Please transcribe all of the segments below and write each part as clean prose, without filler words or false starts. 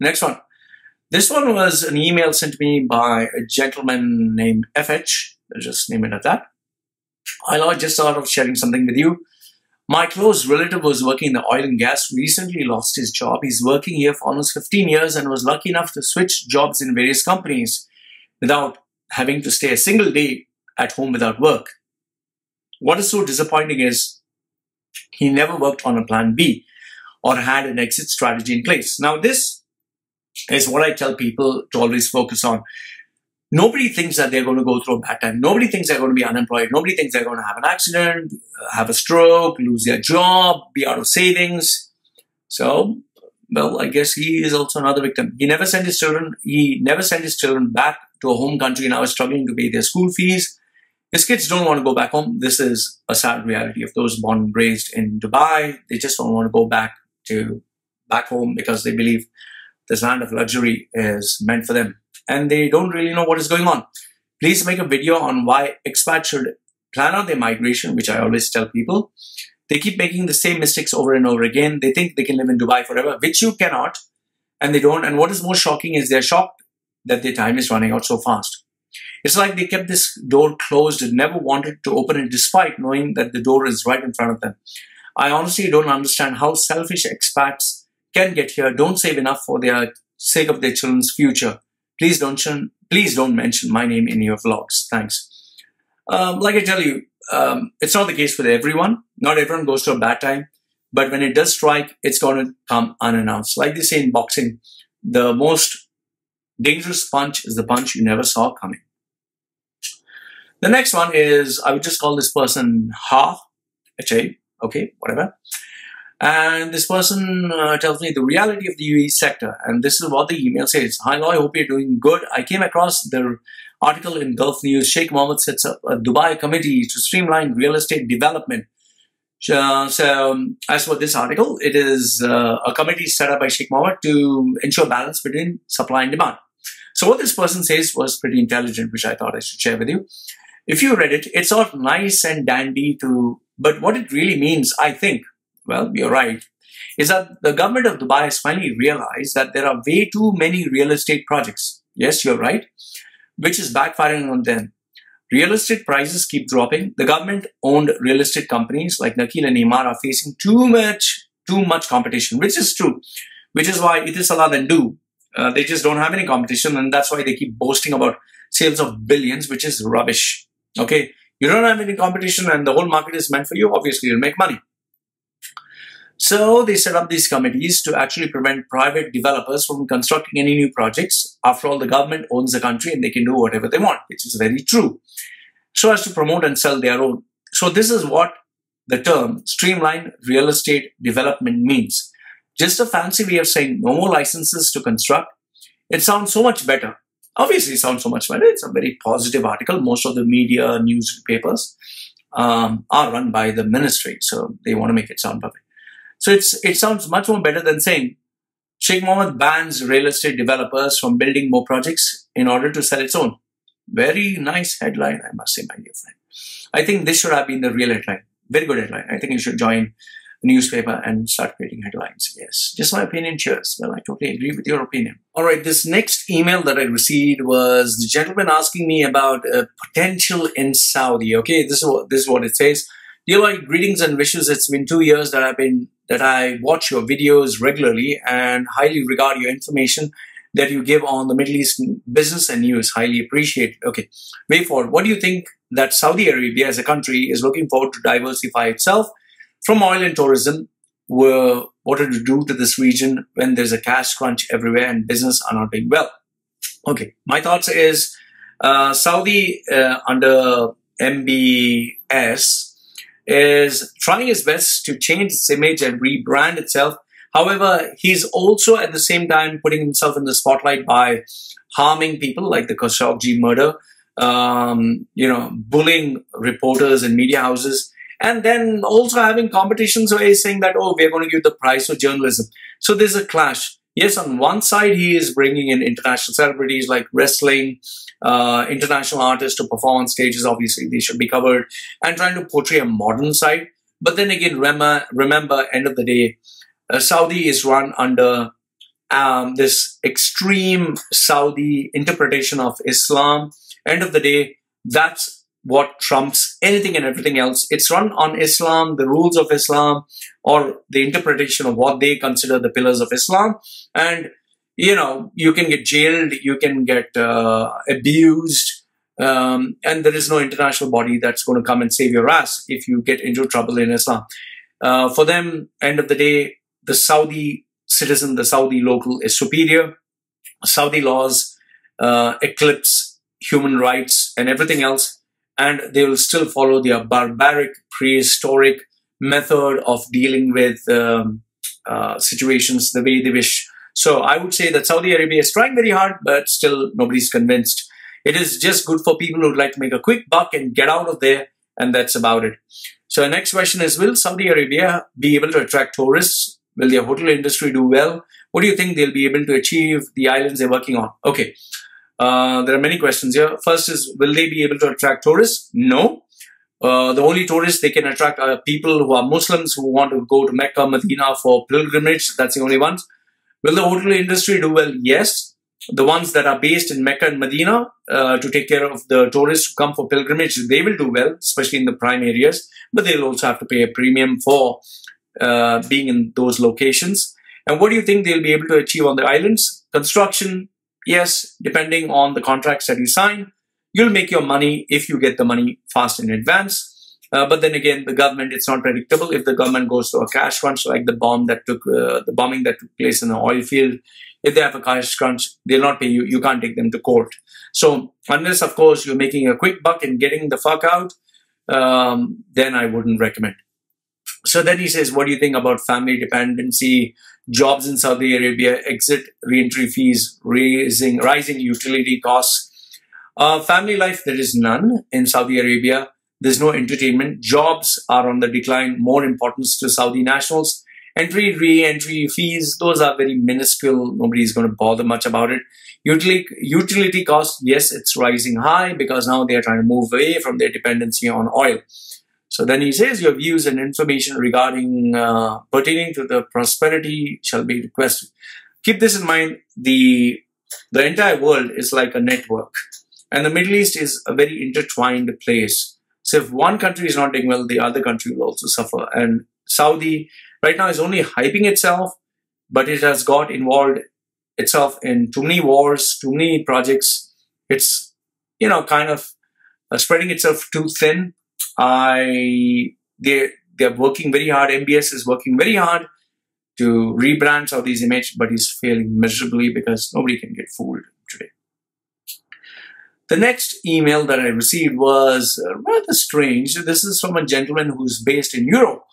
Next one. This one was an email sent to me by a gentleman named FH. I'll just name it at that. I just thought of sharing something with you. My close relative was working in the oil and gas, recently lost his job. He's working here for almost 15 years and was lucky enough to switch jobs in various companies without having to stay a single day at home without work. What is so disappointing is he never worked on a plan B or had an exit strategy in place. Now, this is what I tell people to always focus on. Nobody thinks that they're going to go through a bad time. Nobody thinks they're going to be unemployed. Nobody thinks they're going to have an accident, have a stroke, lose their job, be out of savings. So, well, I guess he is also another victim. He never sent his children back to a home country and now is struggling to pay their school fees. His kids don't want to go back home. This is a sad reality of those born and raised in Dubai. They just don't want to go back home because they believe this land of luxury is meant for them. And they don't really know what is going on. Please make a video on why expats should plan out their migration, which I always tell people. They keep making the same mistakes over and over again. They think they can live in Dubai forever, which you cannot, and they don't. And what is more shocking is they're shocked that their time is running out so fast. It's like they kept this door closed and never wanted to open it despite knowing that the door is right in front of them. I honestly don't understand how selfish expats can get here, don't save enough for the sake of their children's future. Please don't mention my name in your vlogs. Thanks. Like I tell you, it's not the case for everyone. Not everyone goes through a bad time. But when it does strike, it's going to come unannounced. Like they say in boxing, the most dangerous punch is the punch you never saw coming. The next one is, I would just call this person Ha, H-A, okay, whatever. And this person tells me the reality of the UAE sector. And this is what the email says. Hi, Loy, hope you're doing good. I came across the article in Gulf News. Sheikh Mohammed sets up a Dubai committee to streamline real estate development. So as for this article, it is a committee set up by Sheikh Mohammed to ensure balance between supply and demand. So what this person says was pretty intelligent, which I thought I should share with you. If you read it, it's all nice and dandy but what it really means, I think, well, you're right, is that the government of Dubai has finally realized that there are way too many real estate projects. Yes, you're right, which is backfiring on them. Real estate prices keep dropping. The government-owned real estate companies like Nakil and Emaar are facing too much competition, which is true, which is why it is Salah then do. They just don't have any competition, and that's why they keep boasting about sales of billions, which is rubbish. Okay, you don't have any competition and the whole market is meant for you, obviously you'll make money. So they set up these committees to actually prevent private developers from constructing any new projects. After all, the government owns the country and they can do whatever they want, which is very true. So as to promote and sell their own. So this is what the term streamlined real estate development means. Just a fancy way of saying no more licenses to construct. It sounds so much better. Obviously, it sounds so much better. It's a very positive article. Most of the media, newspapers are run by the ministry. So they want to make it sound perfect. So it sounds much more better than saying Sheikh Mohammed bans real estate developers from building more projects in order to sell its own. Very nice headline, I must say, my dear friend. I think this should have been the real headline. Very good headline. I think you should join a newspaper and start creating headlines. Yes, just my opinion. Cheers. Well, I totally agree with your opinion. All right, this next email that I received was the gentleman asking me about potential in Saudi. Okay, this is what it says. Dear Loy, greetings and wishes. It's been 2 years that I watch your videos regularly and highly regard your information that you give on the Middle East business and news. Highly appreciate it. Okay, way forward. What do you think that Saudi Arabia as a country is looking forward to diversify itself from oil and tourism? What to do to this region when there's a cash crunch everywhere and business are not doing well? Okay, my thoughts is Saudi under MBS is trying his best to change its image and rebrand itself. However, he's also at the same time putting himself in the spotlight by harming people like the Khashoggi murder, bullying reporters and media houses, and then also having competitions where he's saying that, oh, we're going to give the prize for journalism. So there's a clash. Yes, on one side, he is bringing in international celebrities like wrestling, international artists to perform on stages. Obviously, they should be covered, and trying to portray a modern side. But then again, remember, end of the day, Saudi is run under this extreme Saudi interpretation of Islam. End of the day, that's what trumps anything and everything else. It's run on Islam, the rules of Islam, or the interpretation of what they consider the pillars of Islam. And, you know, you can get jailed, you can get abused, and there is no international body that's going to come and save your ass if you get into trouble in Islam. For them, end of the day, the Saudi citizen, the Saudi local is superior. Saudi laws eclipse human rights and everything else, and they will still follow their barbaric, prehistoric method of dealing with situations the way they wish. So I would say that Saudi Arabia is trying very hard, but still nobody's convinced. It is just good for people who would like to make a quick buck and get out of there, and that's about it. So the next question is, will Saudi Arabia be able to attract tourists? Will their hotel industry do well? What do you think they'll be able to achieve the islands they're working on? Okay, there are many questions here. First is, will they be able to attract tourists? No. The only tourists they can attract are people who are Muslims who want to go to Mecca, Medina for pilgrimage. That's the only ones. Will the hotel industry do well? Yes. The ones that are based in Mecca and Medina to take care of the tourists who come for pilgrimage, they will do well, especially in the prime areas. But they'll also have to pay a premium for being in those locations. And what do you think they'll be able to achieve on the islands? Construction, yes, depending on the contracts that you sign. You'll make your money if you get the money fast in advance. But then again, the government, it's not predictable. If the government goes to a cash crunch, like the bombing that took place in the oil field, if they have a cash crunch, they'll not pay you. You can't take them to court. So unless, of course, you're making a quick buck and getting the fuck out, then I wouldn't recommend. So then he says, what do you think about family dependency, jobs in Saudi Arabia, exit re-entry fees, rising utility costs? Family life, there is none in Saudi Arabia. There's no entertainment. Jobs are on the decline, more importance to Saudi nationals. Entry, re-entry fees, those are very minuscule. Nobody's going to bother much about it. Utility costs, yes, it's rising high because now they're trying to move away from their dependency on oil. So then he says, your views and information regarding pertaining to the prosperity shall be requested. Keep this in mind. The entire world is like a network, and the Middle East is a very intertwined place. So if one country is not doing well, the other country will also suffer. And Saudi right now is only hyping itself, but it has got involved itself in too many wars, too many projects. It's, you know, kind of spreading itself too thin. They're working very hard. MBS is working very hard to rebrand Saudi's image, but he's failing miserably because nobody can get fooled today. The next email that I received was rather strange. This is from a gentleman who's based in Europe.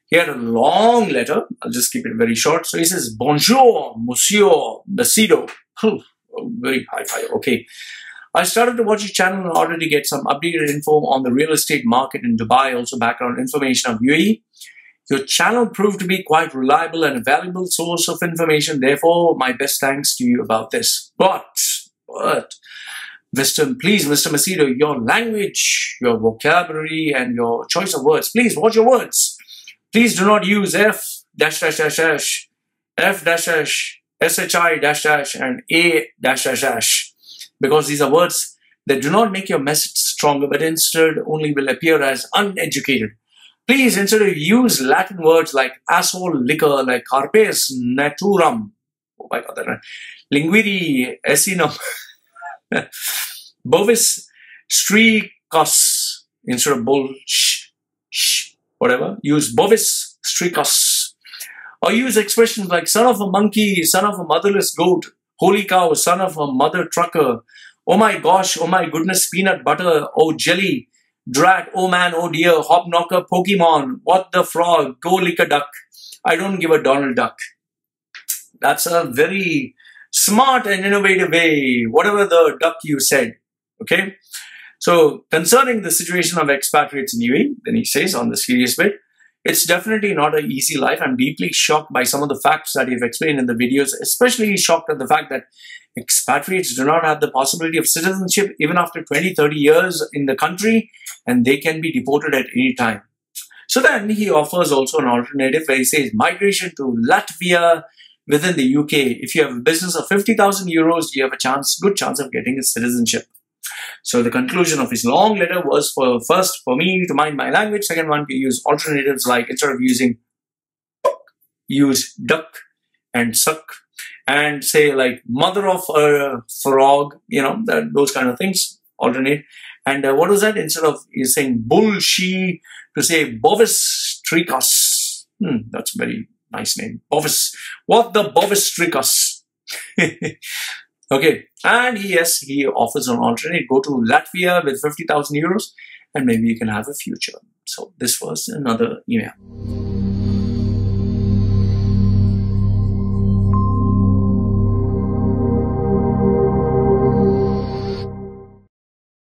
He had a long letter. I'll just keep it very short. So he says, Bonjour, Monsieur Machedo. Very high-fi. Okay. I started to watch your channel in order to get some updated info on the real estate market in Dubai, also background information of UAE. Your channel proved to be quite reliable and a valuable source of information. Therefore, my best thanks to you about this. But, please, Mr. Machedo, your language, your vocabulary, and your choice of words, please watch your words. Please do not use F dash dash dash dash, F dash dash, SHI dash dash, and A dash dash dash, because these are words that do not make your message stronger, but instead only will appear as uneducated. Please, instead of use Latin words like asshole, liquor, like carpes naturam, oh my God, that right, linguidi esinum, bovis strikos, instead of bull, whatever, use bovis strikos. Or use expressions like son of a monkey, son of a motherless goat, holy cow, son of a mother trucker, oh my gosh, oh my goodness, peanut butter, oh jelly, drat, oh man, oh dear, hop knocker, Pokemon, what the frog, go lick a duck, I don't give a Donald Duck. That's a very smart and innovative way, whatever the duck you said, okay? So concerning the situation of expatriates in UAE, then he says on the serious bit, it's definitely not an easy life. I'm deeply shocked by some of the facts that you've explained in the videos, especially shocked at the fact that expatriates do not have the possibility of citizenship even after 20, 30 years in the country, and they can be deported at any time. So then he offers also an alternative where he says migration to Latvia, within the UK, if you have a business of 50,000 euros, you have a good chance of getting a citizenship. So the conclusion of his long letter was for me to mind my language. Second one, to use alternatives like instead of using use duck and suck, and say like mother of a frog, those kind of things, alternate. And what was that? Instead of saying bull, she, to say bovis tricus. That's a very nice name. Bovis. What the bovis tricus? Okay. And yes, he offers an alternate. Go to Latvia with 50,000 euros and maybe you can have a future. So this was another email.